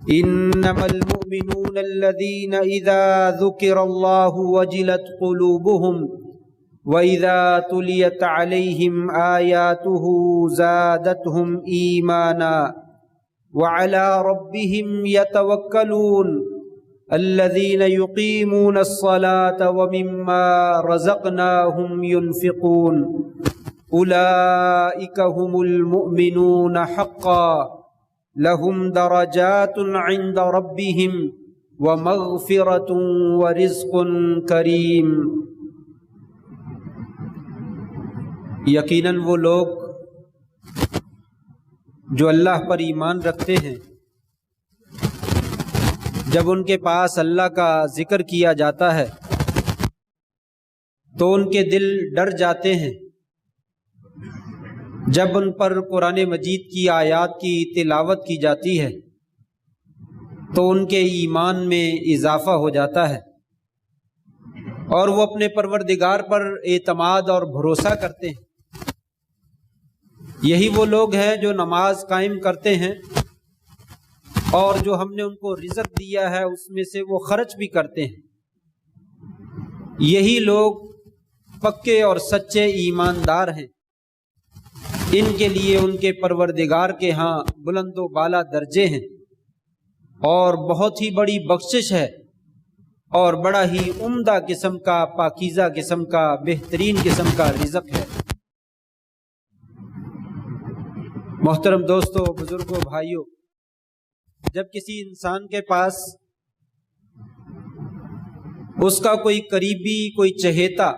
انما المؤمنون الذين اذا ذكر الله وجلت قلوبهم واذا تليت عليهم آياته زادتهم ایمانا وعلى ربهم يتوكلون الذين يقيمون الصلاة ومما رزقناهم ينفقون أولئك هم المؤمنون حقا لهم درجات عند ربهم ومغفرة ورزق کریم۔ یقیناً وہ لوگ جو اللہ پر ایمان رکھتے ہیں، جب ان کے پاس اللہ کا ذکر کیا جاتا ہے تو ان کے دل ڈر جاتے ہیں، جب ان پر قرآن مجید کی آیات کی تلاوت کی جاتی ہے تو ان کے ایمان میں اضافہ ہو جاتا ہے اور وہ اپنے پروردگار پر اعتماد اور بھروسہ کرتے ہیں۔ یہی وہ لوگ ہیں جو نماز قائم کرتے ہیں اور جو ہم نے ان کو رزق دیا ہے اس میں سے وہ خرچ بھی کرتے ہیں۔ یہی لوگ پکے اور سچے ایماندار ہیں، ان کے لیے ان کے پروردگار کے ہاں بلند و بالا درجے ہیں اور بہت ہی بڑی بخشش ہے اور بڑا ہی عمدہ قسم کا، پاکیزہ قسم کا، بہترین قسم کا رزق ہے۔ محترم دوستو، بزرگوں، بھائیوں، جب کسی انسان کے پاس اس کا کوئی قریبی، کوئی چہیتا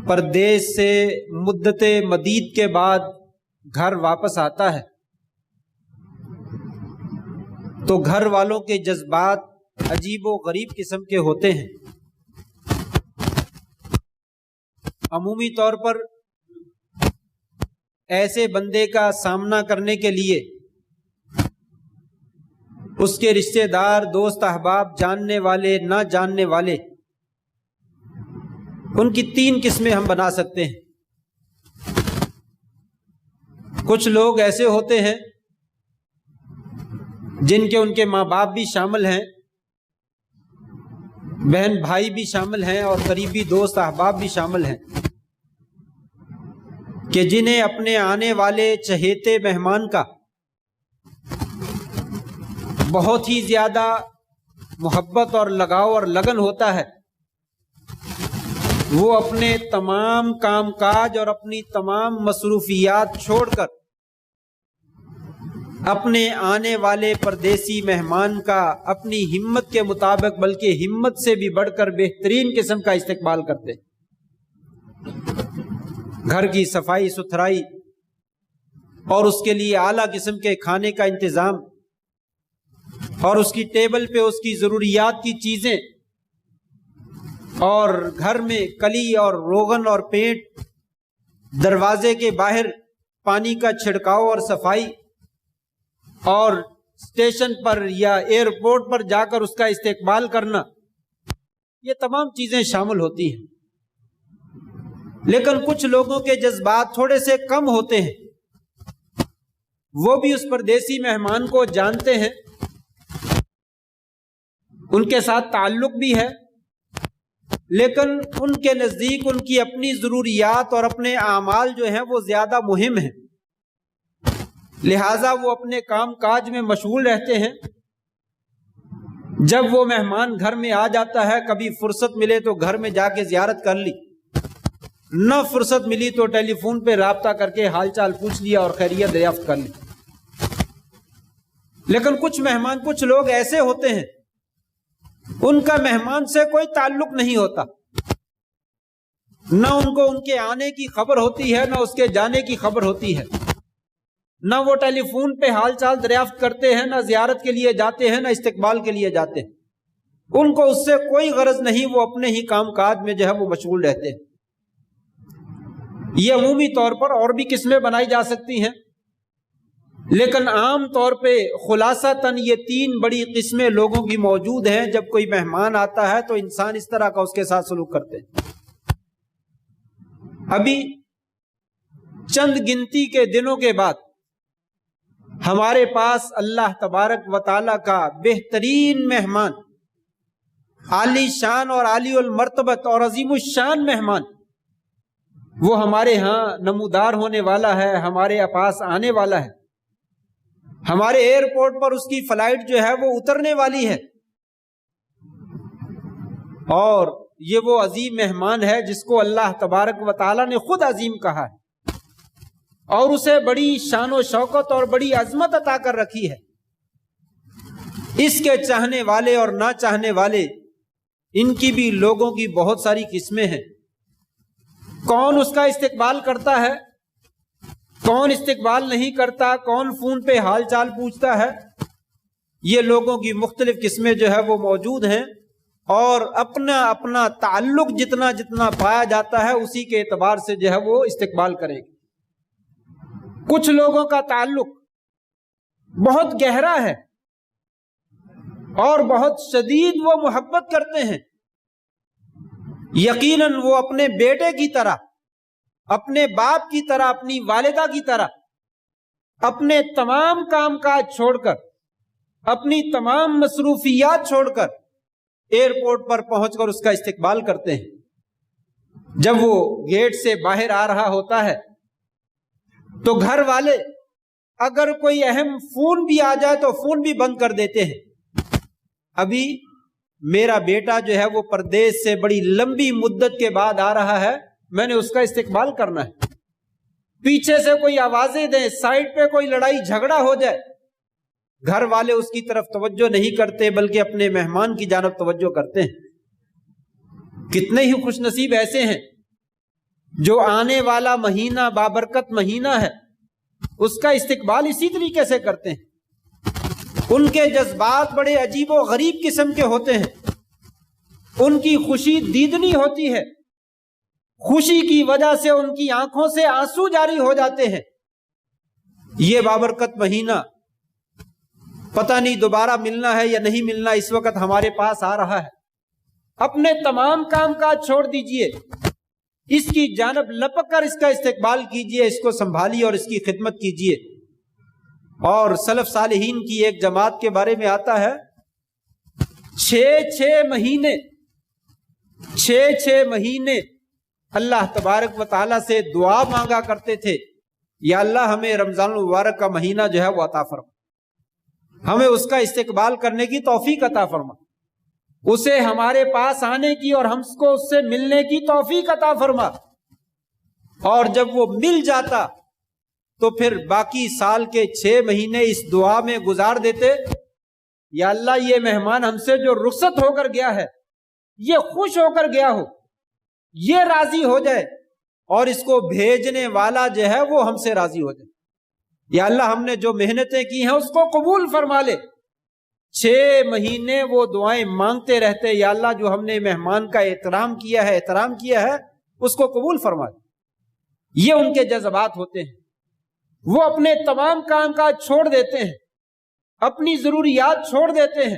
پردیس سے مدت مدید کے بعد گھر واپس آتا ہے تو گھر والوں کے جذبات عجیب و غریب قسم کے ہوتے ہیں۔ عمومی طور پر ایسے بندے کا سامنا کرنے کے لیے اس کے رشتہ دار، دوست، احباب، جاننے والے، نہ جاننے والے، ان کی تین قسمیں ہم بنا سکتے ہیں۔ کچھ لوگ ایسے ہوتے ہیں جن کے ان کے ماں باپ بھی شامل ہیں، بہن بھائی بھی شامل ہیں اور قریبی دوست احباب بھی شامل ہیں، کہ جنہیں اپنے آنے والے چہیتے مہمان کا بہت ہی زیادہ محبت اور لگاؤ اور لگن ہوتا ہے۔ وہ اپنے تمام کام کاج اور اپنی تمام مصروفیات چھوڑ کر اپنے آنے والے پردیسی مہمان کا اپنی ہمت کے مطابق، بلکہ ہمت سے بھی بڑھ کر بہترین قسم کا استقبال کرتے ہیں۔ گھر کی صفائی ستھرائی اور اس کے لیے اعلیٰ قسم کے کھانے کا انتظام اور اس کی ٹیبل پہ اس کی ضروریات کی چیزیں، اور گھر میں کلی اور روغن اور پینٹ، دروازے کے باہر پانی کا چھڑکاؤ اور صفائی، اور اسٹیشن پر یا ایئرپورٹ پر جا کر اس کا استقبال کرنا، یہ تمام چیزیں شامل ہوتی ہیں۔ لیکن کچھ لوگوں کے جذبات تھوڑے سے کم ہوتے ہیں، وہ بھی اس پردیسی مہمان کو جانتے ہیں، ان کے ساتھ تعلق بھی ہے، لیکن ان کے نزدیک ان کی اپنی ضروریات اور اپنے اعمال جو ہیں وہ زیادہ مہم ہیں، لہٰذا وہ اپنے کام کاج میں مشغول رہتے ہیں۔ جب وہ مہمان گھر میں آ جاتا ہے، کبھی فرصت ملے تو گھر میں جا کے زیارت کر لی، نہ فرصت ملی تو ٹیلی فون پہ رابطہ کر کے حال چال پوچھ لیا اور خیریت دریافت کر لی۔ لیکن کچھ لوگ ایسے ہوتے ہیں، ان کا مہمان سے کوئی تعلق نہیں ہوتا، نہ ان کو ان کے آنے کی خبر ہوتی ہے، نہ اس کے جانے کی خبر ہوتی ہے، نہ وہ ٹیلی فون پہ حال چال دریافت کرتے ہیں، نہ زیارت کے لیے جاتے ہیں، نہ استقبال کے لیے جاتے ہیں۔ ان کو اس سے کوئی غرض نہیں، وہ اپنے ہی کام کاج میں جو ہے وہ مشغول رہتے ہیں۔ یہ عمومی طور پر اور بھی قسمیں بنائی جا سکتی ہیں، لیکن عام طور پہ خلاصتاً یہ تین بڑی قسمیں لوگوں کی موجود ہیں۔ جب کوئی مہمان آتا ہے تو انسان اس طرح کا اس کے ساتھ سلوک کرتے ہیں۔ ابھی چند گنتی کے دنوں کے بعد ہمارے پاس اللہ تبارک و تعالیٰ کا بہترین مہمان، عالی شان اور عالی المرتبت اور عظیم الشان مہمان، وہ ہمارے ہاں نمودار ہونے والا ہے، ہمارے پاس آنے والا ہے، ہمارے ایئرپورٹ پر اس کی فلائٹ جو ہے وہ اترنے والی ہے، اور یہ وہ عظیم مہمان ہے جس کو اللہ تبارک و تعالیٰ نے خود عظیم کہا ہے اور اسے بڑی شان و شوکت اور بڑی عظمت عطا کر رکھی ہے۔ اس کے چاہنے والے اور نہ چاہنے والے، ان کی بھی لوگوں کی بہت ساری قسمیں ہیں۔ کون اس کا استقبال کرتا ہے، کون استقبال نہیں کرتا، کون فون پہ حال چال پوچھتا ہے، یہ لوگوں کی مختلف قسمیں جو ہے وہ موجود ہیں، اور اپنا اپنا تعلق جتنا جتنا پایا جاتا ہے اسی کے اعتبار سے جو ہے وہ استقبال کریں گے۔ کچھ لوگوں کا تعلق بہت گہرا ہے اور بہت شدید وہ محبت کرتے ہیں، یقیناً وہ اپنے بیٹے کی طرح، اپنے باپ کی طرح، اپنی والدہ کی طرح اپنے تمام کام کاج چھوڑ کر، اپنی تمام مصروفیات چھوڑ کر ایئرپورٹ پر پہنچ کر اس کا استقبال کرتے ہیں۔ جب وہ گیٹ سے باہر آ رہا ہوتا ہے تو گھر والے اگر کوئی اہم فون بھی آ جائے تو فون بھی بند کر دیتے ہیں۔ ابھی میرا بیٹا جو ہے وہ پردیس سے بڑی لمبی مدت کے بعد آ رہا ہے، میں نے اس کا استقبال کرنا ہے۔ پیچھے سے کوئی آوازیں دیں، سائڈ پہ کوئی لڑائی جھگڑا ہو جائے، گھر والے اس کی طرف توجہ نہیں کرتے بلکہ اپنے مہمان کی جانب توجہ کرتے ہیں۔ کتنے ہی خوش نصیب ایسے ہیں جو آنے والا مہینہ بابرکت مہینہ ہے، اس کا استقبال اسی طریقے سے کرتے ہیں۔ ان کے جذبات بڑے عجیب و غریب قسم کے ہوتے ہیں، ان کی خوشی دیدنی ہوتی ہے، خوشی کی وجہ سے ان کی آنکھوں سے آنسو جاری ہو جاتے ہیں۔ یہ بابرکت مہینہ پتہ نہیں دوبارہ ملنا ہے یا نہیں ملنا، اس وقت ہمارے پاس آ رہا ہے۔ اپنے تمام کام کاج چھوڑ دیجئے، اس کی جانب لپک کر اس کا استقبال کیجئے، اس کو سنبھالیے اور اس کی خدمت کیجئے۔ اور سلف صالحین کی ایک جماعت کے بارے میں آتا ہے، 6 مہینے اللہ تبارک و تعالیٰ سے دعا مانگا کرتے تھے، یا اللہ ہمیں رمضان المبارک کا مہینہ جو ہے وہ عطا فرما، ہمیں اس کا استقبال کرنے کی توفیق عطا فرما، اسے ہمارے پاس آنے کی اور ہم کو اس سے ملنے کی توفیق عطا فرما۔ اور جب وہ مل جاتا تو پھر باقی سال کے 6 مہینے اس دعا میں گزار دیتے، یا اللہ یہ مہمان ہم سے جو رخصت ہو کر گیا ہے، یہ خوش ہو کر گیا ہو، یہ راضی ہو جائے، اور اس کو بھیجنے والا جو ہے وہ ہم سے راضی ہو جائے، یا اللہ ہم نے جو محنتیں کی ہیں اس کو قبول فرما لے۔ 6 مہینے وہ دعائیں مانگتے رہتے، یا اللہ جو ہم نے مہمان کا احترام کیا ہے اس کو قبول فرما لے۔ یہ ان کے جذبات ہوتے ہیں، وہ اپنے تمام کام کاج چھوڑ دیتے ہیں، اپنی ضروریات چھوڑ دیتے ہیں،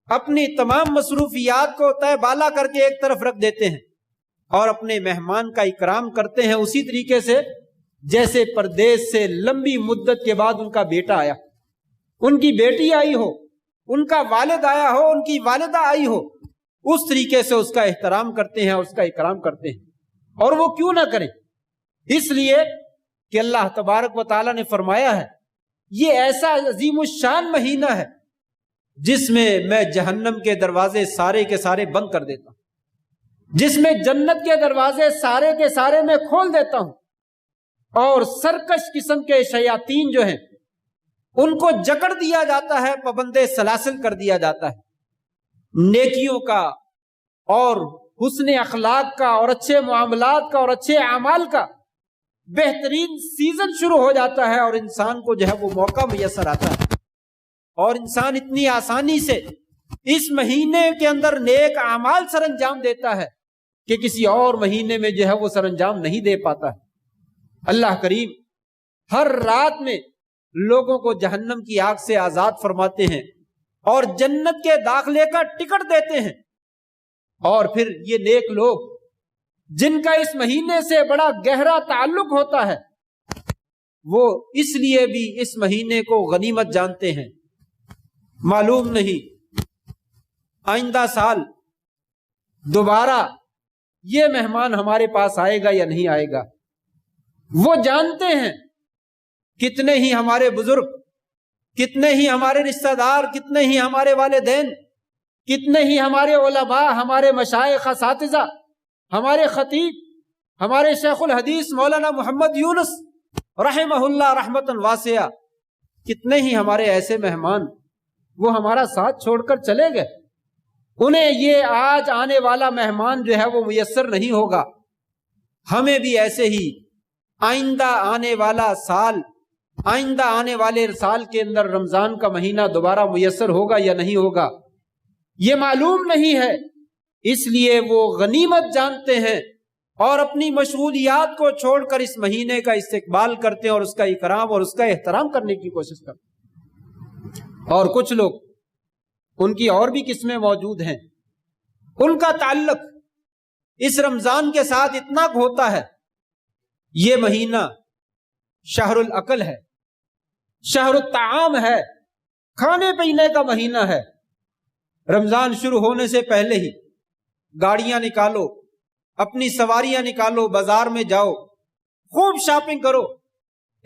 اپنی تمام مصروفیات کو طے بالا کر کے ایک طرف رکھ دیتے ہیں اور اپنے مہمان کا اکرام کرتے ہیں، اسی طریقے سے جیسے پردیس سے لمبی مدت کے بعد ان کا بیٹا آیا، ان کی بیٹی آئی ہو، ان کا والد آیا ہو، ان کی والدہ آئی ہو، اس طریقے سے اس کا احترام کرتے ہیں، اس کا اکرام کرتے ہیں۔ اور وہ کیوں نہ کریں؟ اس لیے کہ اللہ تبارک و تعالیٰ نے فرمایا ہے، یہ ایسا عظیم الشان مہینہ ہے جس میں جہنم کے دروازے سارے کے سارے بند کر دیتا ہوں، جس میں جنت کے دروازے سارے کے سارے میں کھول دیتا ہوں، اور سرکش قسم کے شیاطین جو ہیں ان کو جکڑ دیا جاتا ہے، پابندے سلاسل کر دیا جاتا ہے۔ نیکیوں کا اور حسن اخلاق کا اور اچھے معاملات کا اور اچھے اعمال کا بہترین سیزن شروع ہو جاتا ہے، اور انسان کو جو ہے وہ موقع میسر آتا ہے، اور انسان اتنی آسانی سے اس مہینے کے اندر نیک اعمال سر انجام دیتا ہے کہ کسی اور مہینے میں جو ہے وہ سر انجام نہیں دے پاتا ہے۔ اللہ کریم ہر رات میں لوگوں کو جہنم کی آگ سے آزاد فرماتے ہیں اور جنت کے داخلے کا ٹکٹ دیتے ہیں، اور پھر یہ نیک لوگ جن کا اس مہینے سے بڑا گہرا تعلق ہوتا ہے، وہ اس لیے بھی اس مہینے کو غنیمت جانتے ہیں، معلوم نہیں آئندہ سال دوبارہ یہ مہمان ہمارے پاس آئے گا یا نہیں آئے گا۔ وہ جانتے ہیں کتنے ہی ہمارے بزرگ، کتنے ہی ہمارے رشتہ دار، کتنے ہی ہمارے والدین، کتنے ہی ہمارے علماء، ہمارے مشائخ اساتذہ، ہمارے خطیب، ہمارے شیخ الحدیث مولانا محمد یونس رحمہ اللہ رحمتاً واسعہ، کتنے ہی ہمارے ایسے مہمان وہ ہمارا ساتھ چھوڑ کر چلے گئے۔ انہیں یہ آج آنے والا مہمان جو ہے وہ میسر نہیں ہوگا۔ ہمیں بھی ایسے ہی آئندہ آنے والے سال کے اندر رمضان کا مہینہ دوبارہ میسر ہوگا یا نہیں ہوگا یہ معلوم نہیں ہے، اس لیے وہ غنیمت جانتے ہیں اور اپنی مشغولیات کو چھوڑ کر اس مہینے کا استقبال کرتے ہیں اور اس کا اکرام اور اس کا احترام کرنے کی کوشش کرتے ہیں۔ اور کچھ لوگ، ان کی اور بھی قسمیں موجود ہیں، ان کا تعلق اس رمضان کے ساتھ اتنا ہوتا ہے، یہ مہینہ شہر العقل ہے، شہر الطعام ہے، کھانے پینے کا مہینہ ہے۔ رمضان شروع ہونے سے پہلے ہی گاڑیاں نکالو، اپنی سواریاں نکالو، بازار میں جاؤ، خوب شاپنگ کرو،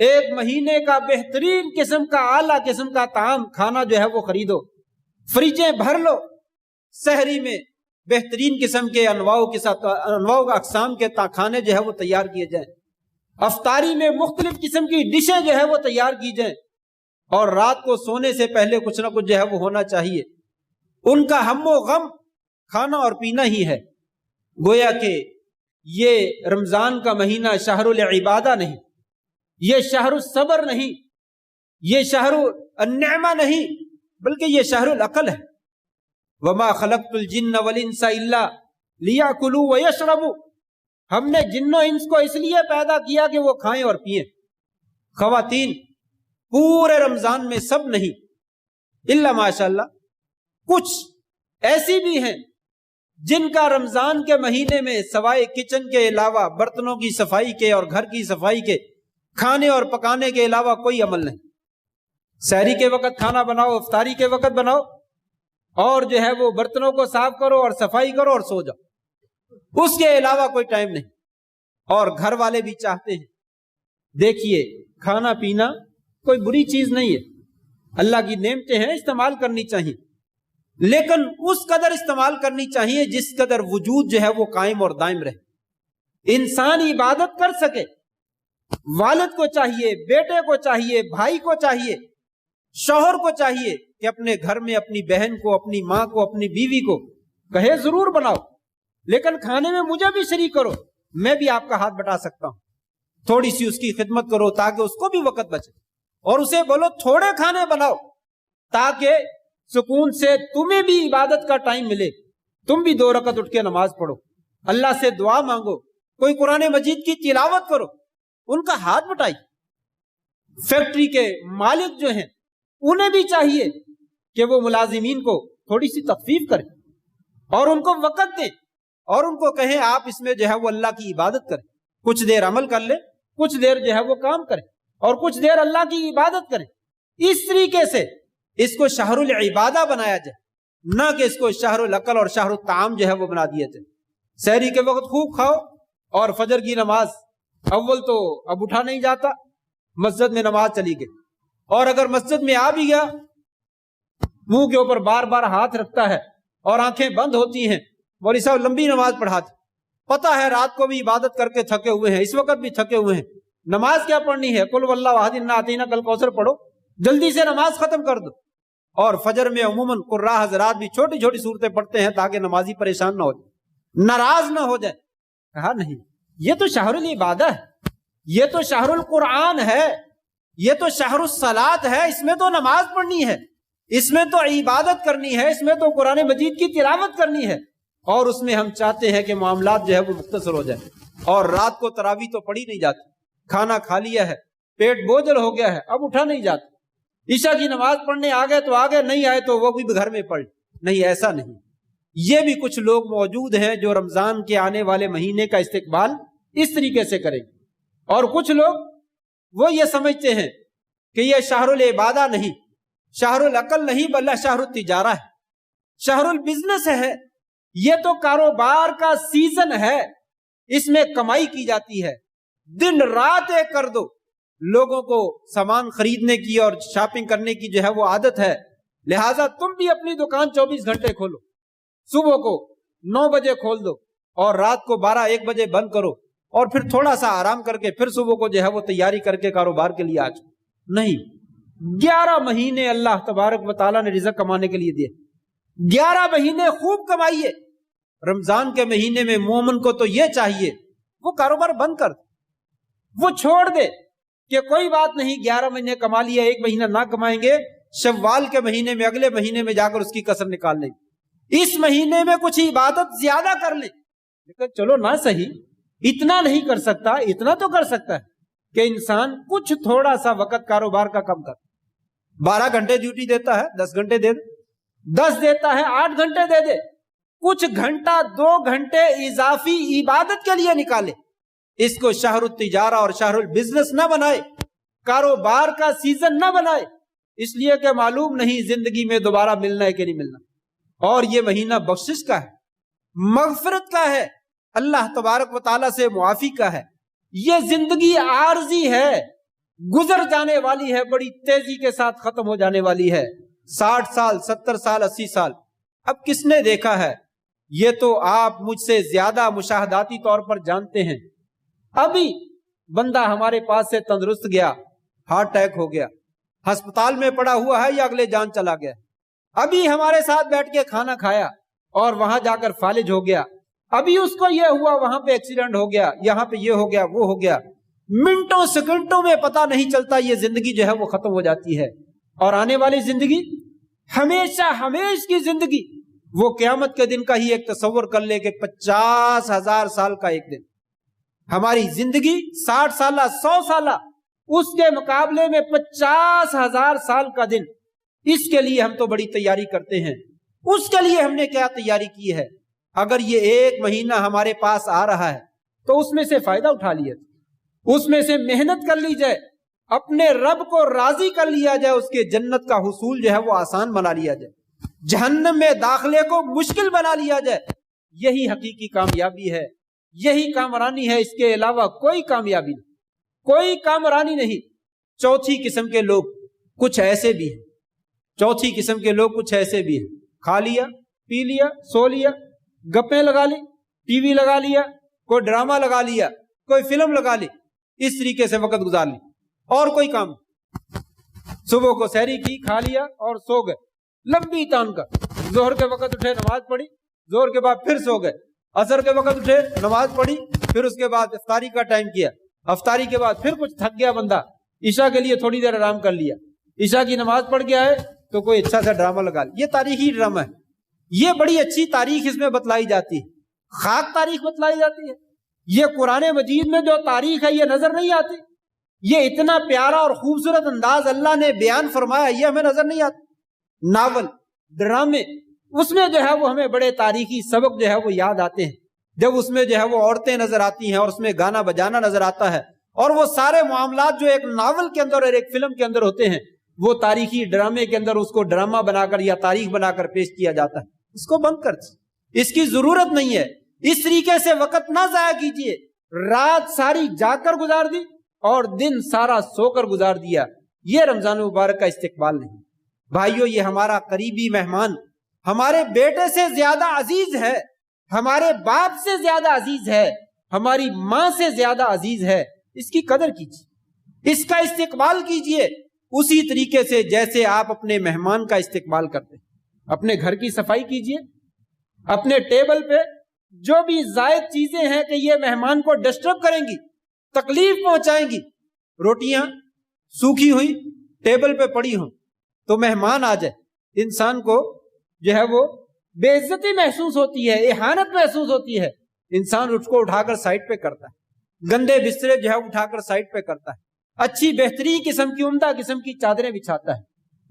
ایک مہینے کا بہترین قسم کا اعلیٰ قسم کا طعام کھانا جو ہے وہ خریدو، فریجیں بھر لو، سحری میں بہترین قسم کے انواع اقسام کے کھانے جو ہے وہ تیار کیے جائیں، افطاری میں مختلف قسم کی ڈشیں جو ہے وہ تیار کی جائیں، اور رات کو سونے سے پہلے کچھ نہ کچھ جو ہے وہ ہونا چاہیے۔ ان کا ہم و غم کھانا اور پینا ہی ہے۔ گویا کہ یہ رمضان کا مہینہ شہر العبادہ نہیں، یہ شہر الصبر نہیں، یہ شہر النعمہ نہیں، بلکہ یہ شہر العقل ہے۔ وما خلقت الجن والانس الا لیاکلوا ویشربوا، ہم نے جن و انس کو اس لیے پیدا کیا کہ وہ کھائیں اور پئیں۔ خواتین پورے رمضان میں سب نہیں، الا ماشاءاللہ کچھ ایسی بھی ہیں جن کا رمضان کے مہینے میں سوائے کچن کے علاوہ، برتنوں کی صفائی کے اور گھر کی صفائی کے، کھانے اور پکانے کے علاوہ کوئی عمل نہیں۔ سحری کے وقت کھانا بناؤ، افطاری کے وقت بناؤ، اور جو ہے وہ برتنوں کو صاف کرو اور صفائی کرو اور سو جاؤ، اس کے علاوہ کوئی ٹائم نہیں۔ اور گھر والے بھی چاہتے ہیں، دیکھیے کھانا پینا کوئی بری چیز نہیں ہے، اللہ کی نعمتیں ہیں، استعمال کرنی چاہیے، لیکن اس قدر استعمال کرنی چاہیے جس قدر وجود جو ہے وہ قائم اور دائم رہے، انسان عبادت کر سکے۔ والد کو چاہیے، بیٹے کو چاہیے، بھائی کو چاہیے، شوہر کو چاہیے کہ اپنے گھر میں اپنی بہن کو، اپنی ماں کو، اپنی بیوی کو کہے ضرور بناؤ، لیکن کھانے میں مجھے بھی شریک کرو، میں بھی آپ کا ہاتھ بٹا سکتا ہوں، تھوڑی سی اس کی خدمت کرو تاکہ اس کو بھی وقت بچے، اور اسے بولو تھوڑے کھانے بناؤ تاکہ سکون سے تمہیں بھی عبادت کا ٹائم ملے، تم بھی 2 رکعت اٹھ کے نماز پڑھو، اللہ سے دعا مانگو، کوئی قرآن مجید کی تلاوت کرو، ان کا ہاتھ بٹائی۔ فیکٹری کے مالک جو ہیں انہیں بھی چاہیے کہ وہ ملازمین کو تھوڑی سی تخفیف کریں اور ان کو وقت دیں، اور ان کو کہیں آپ اس میں جو ہے وہ اللہ کی عبادت کریں، کچھ دیر عمل کر لیں، کچھ دیر جو ہے وہ کام کریں، اور کچھ دیر اللہ کی عبادت کریں۔ اس طریقے سے اس کو شہر العبادہ بنایا جائے، نہ کہ اس کو شہر العقل اور شہر الطعام جو ہے وہ بنا دیا جائے۔ سحری کے وقت خوب کھاؤ، اور فجر کی نماز اول تو اب اٹھا نہیں جاتا، مسجد میں نماز چلی گئی، اور اگر مسجد میں آ بھی گیا منہ کے اوپر بار بار ہاتھ رکھتا ہے اور آنکھیں بند ہوتی ہیں، مولوی صاحب لمبی نماز پڑھاتے، پتہ ہے رات کو بھی عبادت کر کے تھکے ہوئے ہیں، اس وقت بھی تھکے ہوئے ہیں، نماز کیا پڑھنی ہے؟ قل واللہ احد انا اعطیناک الکوثر پڑھو، جلدی سے نماز ختم کر دو۔ اور فجر میں عموماً قراء حضرات بھی چھوٹی چھوٹی صورتیں پڑھتے ہیں تاکہ نمازی پریشان نہ ہو جائے، ناراض نہ ہو جائے۔ کہا نہیں، یہ تو شہر العبادہ ہے، یہ تو شہر القرآن ہے، یہ تو شہر الصلاۃ ہے، اس میں تو نماز پڑھنی ہے، اس میں تو عبادت کرنی ہے، اس میں تو قرآن مجید کی تلاوت کرنی ہے، اور اس میں ہم چاہتے ہیں کہ معاملات جو ہے وہ مختصر ہو جائیں، اور رات کو تراویح تو پڑھی نہیں جاتی، کھانا کھا لیا ہے، پیٹ بوجھل ہو گیا ہے، اب اٹھا نہیں جاتا، عشاء کی نماز پڑھنے آ گئے تو آگے، نہیں آئے تو وہ بھی گھر میں پڑھ، نہیں، ایسا نہیں۔ یہ بھی کچھ لوگ موجود ہیں جو رمضان کے آنے والے مہینے کا استقبال اس طریقے سے کریں گے، اور کچھ لوگ وہ یہ سمجھتے ہیں کہ یہ شہر العبادہ نہیں، شہر العقل نہیں، بلکہ شہر التجارہ ہے، شہر البزنس ہے۔ یہ تو کاروبار کا سیزن ہے، اس میں کمائی کی جاتی ہے، دن رات ایک کر دو۔ لوگوں کو سامان خریدنے کی اور شاپنگ کرنے کی جو ہے وہ عادت ہے، لہٰذا تم بھی اپنی دکان 24 گھنٹے کھولو، صبح کو 9 بجے کھول دو اور رات کو 12-1 بجے بند کرو، اور پھر تھوڑا سا آرام کر کے پھر صبح کو جو ہے وہ تیاری کر کے کاروبار کے لیے آ جاؤ۔ نہیں، 11 مہینے اللہ تبارک و تعالیٰ نے رزق کمانے کے لیے دیے، 11 مہینے خوب کمائیے۔ رمضان کے مہینے میں مومن کو تو یہ چاہیے وہ کاروبار بند کر دے، وہ چھوڑ دے کہ کوئی بات نہیں 11 مہینے کما لیا، 1 مہینہ نہ کمائیں گے، شوال کے مہینے میں اگلے مہینے میں جا کر اس کی کسر نکال لیں گے، اس مہینے میں کچھ عبادت زیادہ کر لیں۔ لیکن چلو نہ صحیح، اتنا نہیں کر سکتا، اتنا تو کر سکتا ہے کہ انسان کچھ تھوڑا سا وقت کاروبار کا کم کر، 12 گھنٹے ڈیوٹی دیتا ہے 10 گھنٹے دے دے، 10 دیتا ہے 8 گھنٹے دے دے، کچھ گھنٹہ 2 گھنٹے اضافی عبادت کے لیے نکالے۔ اس کو شہر التجارہ اور شہر البزنس نہ بنائے، کاروبار کا سیزن نہ بنائے، اس لیے کہ معلوم نہیں زندگی میں دوبارہ ملنا ہے کہ نہیں ملنا۔ اور یہ مہینہ بخشش کا ہے، مغفرت کا ہے، اللہ تبارک و تعالیٰ سے معافی کا ہے۔ یہ زندگی عارضی ہے، گزر جانے والی ہے، بڑی تیزی کے ساتھ ختم ہو جانے والی ہے۔ 60 سال 70 سال 80 سال اب کس نے دیکھا ہے؟ یہ تو آپ مجھ سے زیادہ مشاہداتی طور پر جانتے ہیں۔ ابھی بندہ ہمارے پاس سے تندرست گیا، ہارٹ اٹیک ہو گیا، ہسپتال میں پڑا ہوا ہے یا اگلے جان چلا گیا، ابھی ہمارے ساتھ بیٹھ کے کھانا کھایا اور وہاں جا کر فالج ہو گیا، ابھی اس کو یہ ہوا، وہاں پہ ایکسیڈنٹ ہو گیا، یہاں پہ یہ ہو گیا وہ ہو گیا، منٹوں سیکنڈوں میں پتہ نہیں چلتا، یہ زندگی جو ہے وہ ختم ہو جاتی ہے۔ اور آنے والی زندگی ہمیشہ ہمیش کی زندگی، وہ قیامت کے دن کا ہی ایک تصور کر لے کہ 50,000 سال کا ایک دن، ہماری زندگی 60 سالہ 100 سالہ، اس کے مقابلے میں 50,000 سال کا دن، اس کے لیے ہم تو بڑی تیاری کرتے ہیں۔ اس کے لیے ہم نے کیا تیاری کی ہے؟ اگر یہ 1 مہینہ ہمارے پاس آ رہا ہے تو اس میں سے فائدہ اٹھا لیا جائے، اس میں سے محنت کر لی جائے، اپنے رب کو راضی کر لیا جائے، اس کے جنت کا حصول جو ہے وہ آسان بنا لیا جائے، جہنم میں داخلے کو مشکل بنا لیا جائے۔ یہی حقیقی کامیابی ہے، یہی کامرانی ہے، اس کے علاوہ کوئی کامیابی نہیں، کوئی کامرانی نہیں۔ چوتھی قسم کے لوگ کچھ ایسے بھی ہیں، چوتھی قسم کے لوگ کچھ ایسے بھی ہیں، کھا لیا پی لیا سو لیا، گپیں لگا لی، ٹی وی لگا لیا، کوئی ڈرامہ لگا لیا، کوئی فلم لگا لی، اس طریقے سے وقت گزار لی، اور کوئی کام۔ صبح کو سحری کی، کھا لیا اور سو گئے، لمبی تان کا، ظہر کے وقت اٹھے نماز پڑھی، ظہر کے بعد پھر سو گئے، عصر کے وقت اٹھے نماز پڑھی، پھر اس کے بعد افطاری کا ٹائم کیا، افطاری کے بعد پھر کچھ تھک گیا بندہ، عشاء کے لیے تھوڑی دیر آرام کر لیا، عشاء کی نماز پڑھ گیا ہے تو کوئی اچھا سا ڈرامہ لگا لیا۔ یہ تاریخی ڈرامہ ہے، یہ بڑی اچھی تاریخ اس میں بتلائی جاتی ہے، خاک تاریخ بتلائی جاتی ہے۔ یہ قرآن مجید میں جو تاریخ ہے یہ نظر نہیں آتی، یہ اتنا پیارا اور خوبصورت انداز اللہ نے بیان فرمایا، یہ ہمیں نظر نہیں آتا۔ ناول، ڈرامے، اس میں جو ہے وہ ہمیں بڑے تاریخی سبق جو ہے وہ یاد آتے ہیں، جب اس میں جو ہے وہ عورتیں نظر آتی ہیں اور اس میں گانا بجانا نظر آتا ہے، اور وہ سارے معاملات جو ایک ناول کے اندر اور ایک فلم کے اندر ہوتے ہیں، وہ تاریخی ڈرامے کے اندر اس کو ڈرامہ بنا کر یا تاریخ بنا کر پیش کیا جاتا ہے۔ اس کو بند کر دیں، اس کی ضرورت نہیں ہے۔ اس طریقے سے وقت نہ ضائع کیجیے، رات ساری جا کر گزار دی اور دن سارا سو کر گزار دیا، یہ رمضان مبارک کا استقبال نہیں۔ بھائیو، یہ ہمارا قریبی مہمان ہمارے بیٹے سے زیادہ عزیز ہے، ہمارے باپ سے زیادہ عزیز ہے، ہماری ماں سے زیادہ عزیز ہے، اس کی قدر کیجیے، اس کا استقبال کیجیے اسی طریقے سے جیسے آپ اپنے مہمان کا استقبال کرتے ہیں۔ اپنے گھر کی صفائی کیجیے، اپنے ٹیبل پہ جو بھی زائد چیزیں ہیں کہ یہ مہمان کو ڈسٹرب کریں گی، تکلیف پہنچائیں گی، روٹیاں سوکھی ہوئی ٹیبل پہ پڑی ہوں تو مہمان آ جائے، انسان کو جو ہے وہ بے عزتی محسوس ہوتی ہے، اہانت محسوس ہوتی ہے، انسان اس کو اٹھا کر سائڈ پہ کرتا ہے، گندے بسترے جو ہے اٹھا کر سائڈ پہ کرتا ہے، اچھی بہترین قسم کی عمدہ قسم کی چادریں بچھاتا ہے،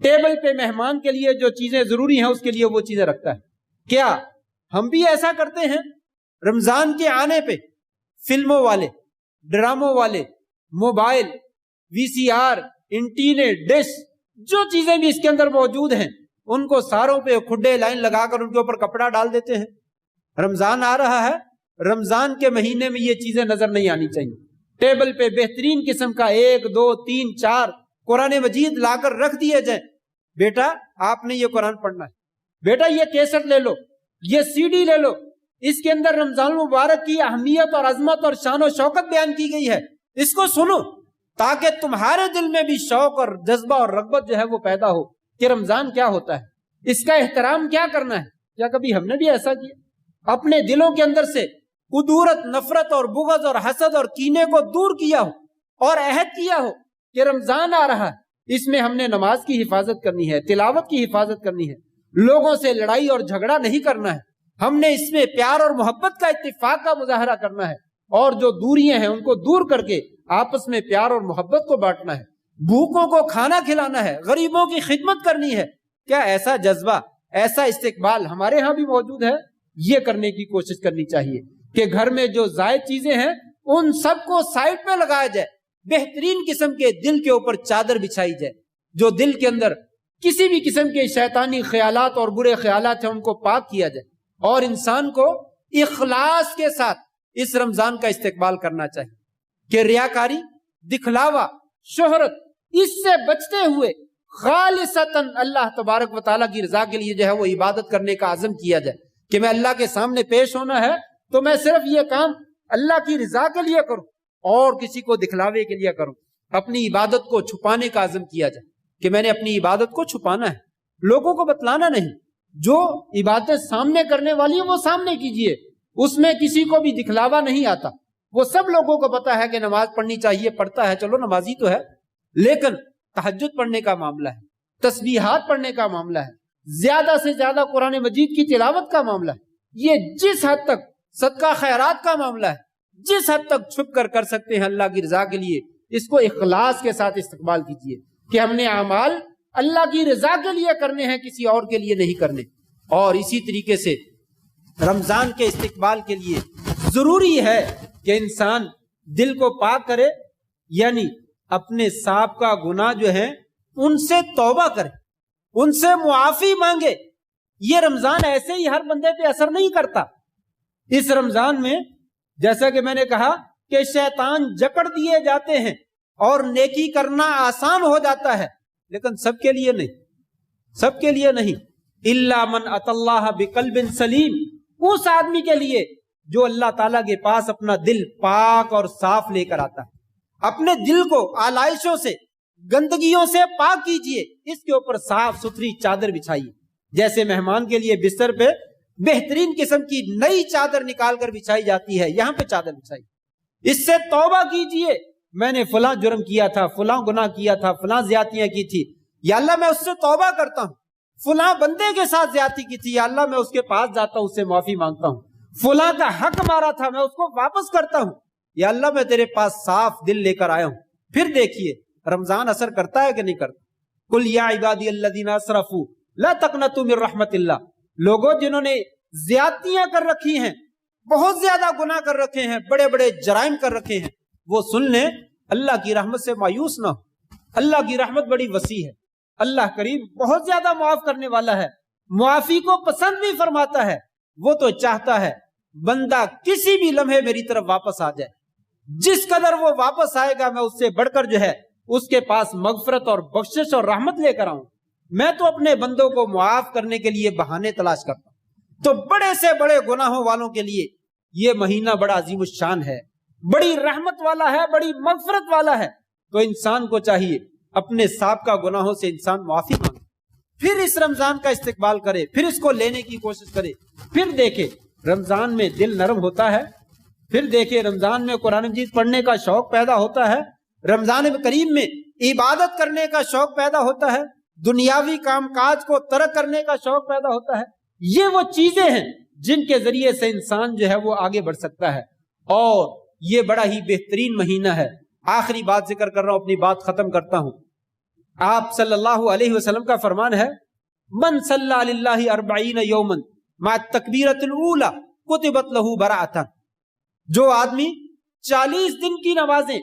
ٹیبل پہ مہمان کے لیے جو چیزیں ضروری ہیں اس کے لیے وہ چیزیں رکھتا ہے۔ کیا ہم بھی ایسا کرتے ہیں؟ رمضان کے آنے پہ فلموں والے، ڈراموں والے، موبائل، VCR, انٹینے، ڈش، جو چیزیں بھی اس کے اندر موجود ہیں ان کو ساروں پہ کھڈے لائن لگا کر ان کے اوپر کپڑا ڈال دیتے ہیں۔ رمضان آ رہا ہے، رمضان کے مہینے میں یہ چیزیں نظر نہیں آنی چاہیے۔ ٹیبل پہ بہترین قسم کا 1 2 3 4 قرآن مجید لا کر رکھ دیے جائیں، بیٹا آپ نے یہ قرآن پڑھنا ہے، بیٹا یہ کیسٹ لے لو، یہ CD لے لو، اس کے اندر رمضان مبارک کی اہمیت اور عظمت اور شان و شوکت بیان کی گئی ہے، اس کو سنو تاکہ تمہارے دل میں بھی شوق اور جذبہ اور رغبت جو ہے وہ پیدا ہو کہ رمضان کیا ہوتا ہے، اس کا احترام کیا کرنا ہے۔ کیا کبھی ہم نے بھی ایسا کیا؟ اپنے دلوں کے اندر سے کدورت، نفرت اور بغض اور حسد اور کینے کو دور کیا ہو اور عہد کیا ہو کہ رمضان آ رہا ہے، اس میں ہم نے نماز کی حفاظت کرنی ہے، تلاوت کی حفاظت کرنی ہے، لوگوں سے لڑائی اور جھگڑا نہیں کرنا ہے، ہم نے اس میں پیار اور محبت کا، اتفاق کا مظاہرہ کرنا ہے، اور جو دوریاں ہیں ان کو دور کر کے آپس میں پیار اور محبت کو بانٹنا ہے، بھوکوں کو کھانا کھلانا ہے، غریبوں کی خدمت کرنی ہے۔ کیا ایسا جذبہ، ایسا استقبال ہمارے ہاں بھی موجود ہے؟ یہ کرنے کی کوشش کرنی چاہیے کہ گھر میں جو زائد چیزیں ہیں ان سب کو سائڈ پہ لگایا جائے، بہترین قسم کے دل کے اوپر چادر بچھائی جائے، جو دل کے اندر کسی بھی قسم کے شیطانی خیالات اور برے خیالات ہیں ان کو پاک کیا جائے، اور انسان کو اخلاص کے ساتھ اس رمضان کا استقبال کرنا چاہیے کہ ریاکاری، دکھلاوا، شہرت، اس سے بچتے ہوئے خالصتاً اللہ تبارک و تعالیٰ کی رضا کے لیے جو ہے وہ عبادت کرنے کا عزم کیا جائے کہ میں اللہ کے سامنے پیش ہونا ہے تو میں صرف یہ کام اللہ کی رضا کے لیے کروں اور کسی کو دکھلاوے کے لیے کروں۔ اپنی عبادت کو چھپانے کا عزم کیا جائے کہ میں نے اپنی عبادت کو چھپانا ہے، لوگوں کو بتلانا نہیں۔ جو عبادت سامنے کرنے والی ہے وہ سامنے کیجئے، اس میں کسی کو بھی دکھلاوا نہیں آتا، وہ سب لوگوں کو پتا ہے کہ نماز پڑھنی چاہیے، پڑھتا ہے، چلو نمازی تو ہے، لیکن تہجد پڑھنے کا معاملہ ہے، تسبیحات پڑھنے کا معاملہ ہے، زیادہ سے زیادہ قرآن مجید کی تلاوت کا معاملہ ہے، یہ جس حد تک صدقہ خیرات کا معاملہ ہے، جس حد تک چھپ کر کر سکتے ہیں اللہ کی رضا کے لیے، اس کو اخلاص کے ساتھ استقبال کیجئے کہ ہم نے اعمال اللہ کی رضا کے لیے کرنے ہیں، کسی اور کے لیے نہیں کرنے۔ اور اسی طریقے سے رمضان کے استقبال کے لیے ضروری ہے کہ انسان دل کو پاک کرے، یعنی اپنے سابقہ گناہ جو ہیں ان سے توبہ کرے، ان سے معافی مانگے۔ یہ رمضان ایسے ہی ہر بندے پہ اثر نہیں کرتا۔ اس رمضان میں جیسا کہ میں نے کہا کہ شیطان جکڑ دیے جاتے ہیں اور نیکی کرنا آسان ہو جاتا ہے، لیکن سب کے لیے نہیں، سب کے لیے نہیں۔ الا من اتى الله بقلب سلیم، اس آدمی کے لیے جو اللہ تعالیٰ کے پاس اپنا دل پاک اور صاف لے کر آتا ہے۔ اپنے دل کو آلائشوں سے، گندگیوں سے پاک کیجئے، اس کے اوپر صاف ستھری چادر بچھائیے، جیسے مہمان کے لیے بستر پہ بہترین قسم کی نئی چادر نکال کر بچھائی جاتی ہے، یہاں پہ چادر بچھائیے، اس سے توبہ کیجئے، میں نے فلاں جرم کیا تھا، فلاں گناہ کیا تھا، فلاں زیادتیاں کی تھی، یا اللہ میں اس سے توبہ کرتا ہوں، فلاں بندے کے ساتھ زیادتی کی تھی، یا اللہ میں اس کے پاس جاتا ہوں، اس سے معافی مانگتا ہوں، فلاں کا حق مارا تھا میں اس کو واپس کرتا ہوں، یا اللہ میں تیرے پاس صاف دل لے کر آیا ہوں۔ پھر دیکھیے رمضان اثر کرتا ہے کہ نہیں کرتا۔ قل یا عبادی الذین اسرفوا لا تقنطوا من رحمت اللہ، لوگوں جنہوں نے زیادتیاں کر رکھی ہیں، بہت زیادہ گناہ کر رکھے ہیں، بڑے بڑے جرائم کر رکھے ہیں، وہ سن لیں اللہ کی رحمت سے مایوس نہ ہو۔ اللہ کی رحمت بڑی وسیع ہے، اللہ کریم بہت زیادہ معاف کرنے والا ہے، معافی کو پسند بھی فرماتا ہے۔ وہ تو چاہتا ہے بندہ کسی بھی لمحے میری طرف واپس آ جائے، جس قدر وہ واپس آئے گا میں اس سے بڑھ کر جو ہے اس کے پاس مغفرت اور بخشش اور رحمت لے کر آؤں۔ میں تو اپنے بندوں کو معاف کرنے کے لیے بہانے تلاش کرتا ہوں۔ تو بڑے سے بڑے گناہوں والوں کے لیے یہ مہینہ بڑا عظیم الشان ہے، بڑی رحمت والا ہے، بڑی مغفرت والا ہے۔ تو انسان کو چاہیے اپنے سابقہ گناہوں سے انسان معافی مانگے، پھر اس رمضان کا استقبال کرے، پھر اس کو لینے کی کوشش کرے، پھر دیکھے رمضان میں دل نرم ہوتا ہے، پھر دیکھے رمضان میں قرآن مجید پڑھنے کا شوق پیدا ہوتا ہے، رمضان کریم میں عبادت کرنے کا شوق پیدا ہوتا ہے، دنیاوی کام کاج کو ترک کرنے کا شوق پیدا ہوتا ہے۔ یہ وہ چیزیں ہیں جن کے ذریعے سے انسان جو ہے وہ آگے بڑھ سکتا ہے، اور یہ بڑا ہی بہترین مہینہ ہے۔ آخری بات ذکر کر رہا ہوں، اپنی بات ختم کرتا ہوں۔ آپ صلی اللہ علیہ وسلم کا فرمان ہے، من صلی للہ 40 یوما مع التکبیرۃ الاولی کتبت لہ براءۃ، جو آدمی 40 دن کی نمازیں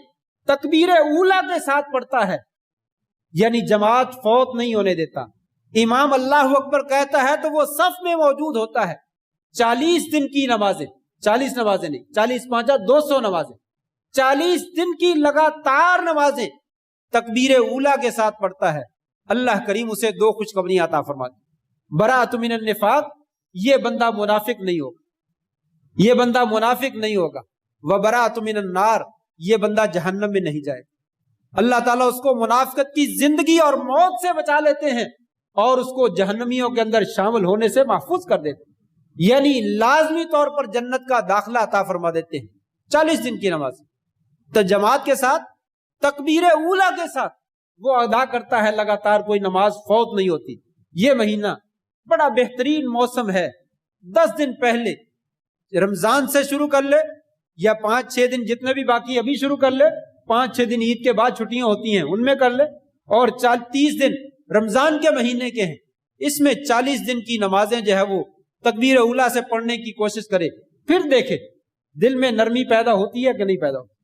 تکبیر اولا کے ساتھ پڑھتا ہے، یعنی جماعت فوت نہیں ہونے دیتا، امام اللہ اکبر کہتا ہے تو وہ صف میں موجود ہوتا ہے۔ 40 دن کی نمازیں، 40 نمازیں نہیں، 40 پانچا 200 نمازیں، 40 دن کی لگاتار نمازیں تکبیر اولا کے ساتھ پڑھتا ہے، اللہ کریم اسے 2 خوشخبریاں عطا فرماتے۔ براءۃ من النفاق، یہ بندہ منافق نہیں ہوگا، یہ بندہ منافق نہیں ہوگا، وبراءۃ من النار، یہ بندہ جہنم میں نہیں جائے گا۔ اللہ تعالیٰ اس کو منافقت کی زندگی اور موت سے بچا لیتے ہیں اور اس کو جہنمیوں کے اندر شامل ہونے سے محفوظ کر دیتے ہیں، یعنی لازمی طور پر جنت کا داخلہ عطا فرما دیتے ہیں۔ 40 دن کی نماز تو جماعت کے ساتھ تکبیر اولا کے ساتھ وہ ادا کرتا ہے، لگاتار کوئی نماز فوت نہیں ہوتی۔ یہ مہینہ بڑا بہترین موسم ہے، 10 دن پہلے رمضان سے شروع کر لے یا 5-6 دن جتنے بھی باقی ابھی شروع کر لے، 5-6 دن عید کے بعد چھٹیاں ہوتی ہیں ان میں کر لے، اور 30 دن رمضان کے مہینے کے ہیں، اس میں 40 دن کی نمازیں جو ہے وہ تکبیر اولا سے پڑھنے کی کوشش کرے، پھر دیکھے دل میں نرمی پیدا ہوتی ہے کہ نہیں پیدا ہوتی۔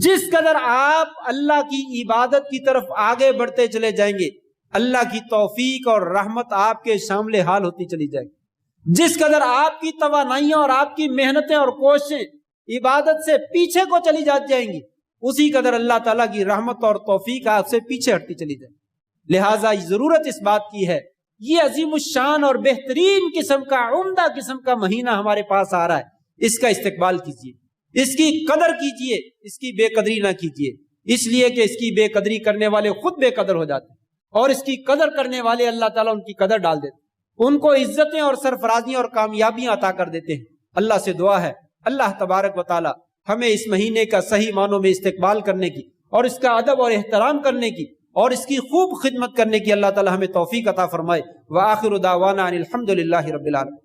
جس قدر آپ اللہ کی عبادت کی طرف آگے بڑھتے چلے جائیں گے، اللہ کی توفیق اور رحمت آپ کے شامل حال ہوتی چلی جائے گی۔ جس قدر آپ کی توانائیاں اور آپ کی محنتیں اور کوششیں عبادت سے پیچھے کو چلی جائیں گی، اسی قدر اللہ تعالیٰ کی رحمت اور توفیق آپ سے پیچھے ہٹتی چلی جائے گی۔ لہٰذا ضرورت اس بات کی ہے، یہ عظیم الشان اور بہترین قسم کا، عمدہ قسم کا مہینہ ہمارے پاس آ رہا ہے، اس کا استقبال کیجیے، اس کی قدر کیجیے، اس کی بے قدری نہ کیجیے، اس لیے کہ اس کی بے قدری کرنے والے خود بے قدر ہو جاتے ہیں، اور اس کی قدر کرنے والے اللہ تعالیٰ ان کی قدر ڈال دیتے ہیں، ان کو عزتیں اور سرفرازیاں اور کامیابیاں عطا کر دیتے ہیں۔ اللہ سے دعا ہے اللہ تبارک و تعالیٰ ہمیں اس مہینے کا صحیح معنوں میں استقبال کرنے کی اور اس کا ادب اور احترام کرنے کی اور اس کی خوب خدمت کرنے کی اللہ تعالیٰ ہمیں توفیق عطا فرمائے۔ وآخر دعوانا ان الحمد للہ رب العالمین۔